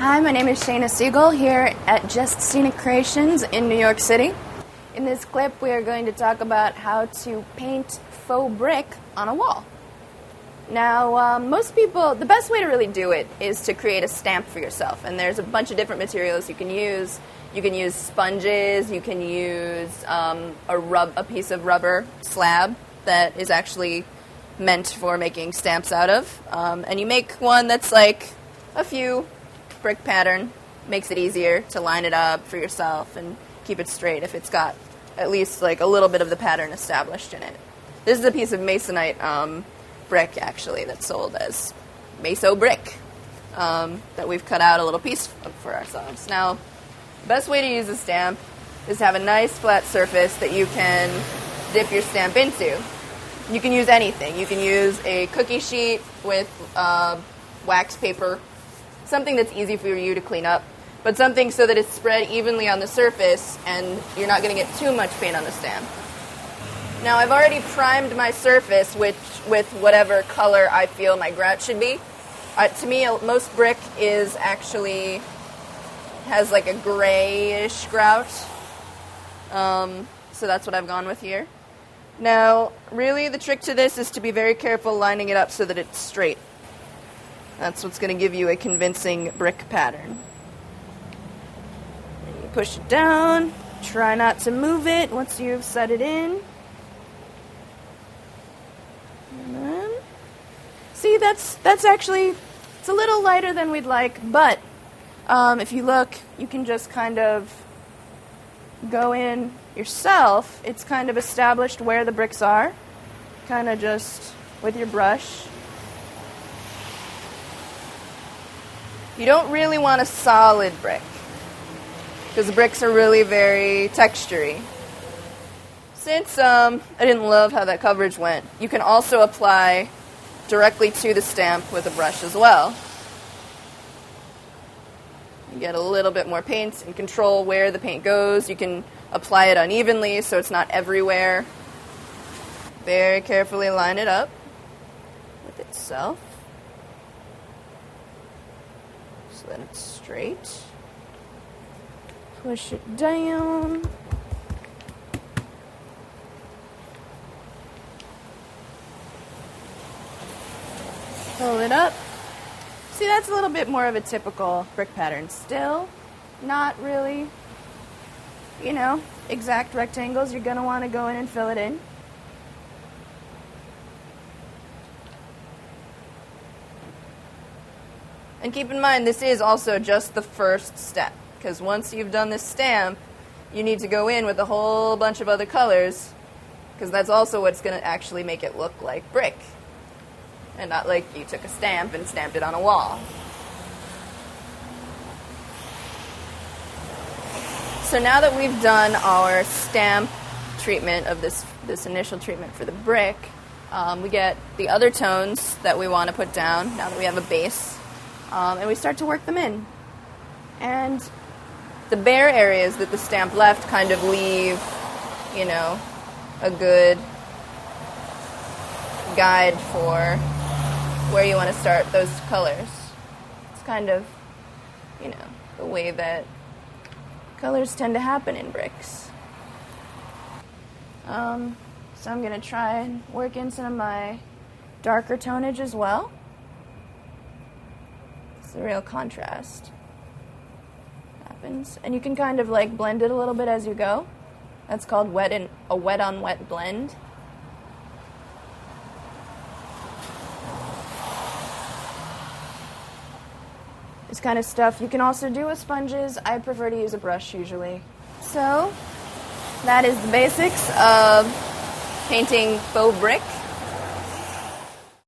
Hi, my name is Shayna Siegel here at Just Scenic Creations in New York City. In this clip, we are going to talk about how to paint faux brick on a wall. Now, most people, the best way to really do it is to create a stamp for yourself, and there's a bunch of different materials you can use. You can use sponges, you can use a piece of rubber slab that is actually meant for making stamps out of, and you make one that's like a few brick pattern. Makes it easier to line it up for yourself and keep it straight if it's got at least like a little bit of the pattern established in it. This is a piece of masonite brick actually that's sold as Meso brick that we've cut out a little piece for ourselves. Now, the best way to use a stamp is to have a nice flat surface that you can dip your stamp into. You can use anything. You can use a cookie sheet with wax paper, something that's easy for you to clean up, but something so that it's spread evenly on the surface and you're not going to get too much paint on the stamp. Now, I've already primed my surface with whatever color I feel my grout should be. To me, most brick has like a grayish grout, so that's what I've gone with here. Now, really the trick to this is to be very careful lining it up so that it's straight. That's what's going to give you a convincing brick pattern. And you push it down, try not to move it once you've set it in. And then, see, that's actually, it's a little lighter than we'd like, but if you look, you can just kind of go in yourself. It's kind of established where the bricks are, kind of just with your brush. You don't really want a solid brick because the bricks are really very textury. Since I didn't love how that coverage went, you can also apply directly to the stamp with a brush as well. You get a little bit more paint and control where the paint goes. You can apply it unevenly so it's not everywhere. Very carefully line it up with itself so that it's straight. Push it down. Pull it up. See, that's a little bit more of a typical brick pattern. Still, not really, exact rectangles. You're going to want to go in and fill it in. And keep in mind, this is also just the first step, because once you've done this stamp, you need to go in with a whole bunch of other colors, because that's also what's going to actually make it look like brick. And not like you took a stamp and stamped it on a wall. So now that we've done our stamp treatment of this initial treatment for the brick, we get the other tones that we want to put down now that we have a base, and we start to work them in. And the bare areas that the stamp left kind of leave, a good guide for where you want to start those colors. It's kind of, the way that colors tend to happen in bricks. So I'm going to try and work in some of my darker tonage as well. It's a real contrast happens. And you can kind of like blend it a little bit as you go. That's called a wet on wet blend. This kind of stuff you can also do with sponges. I prefer to use a brush usually. So that is the basics of painting faux brick.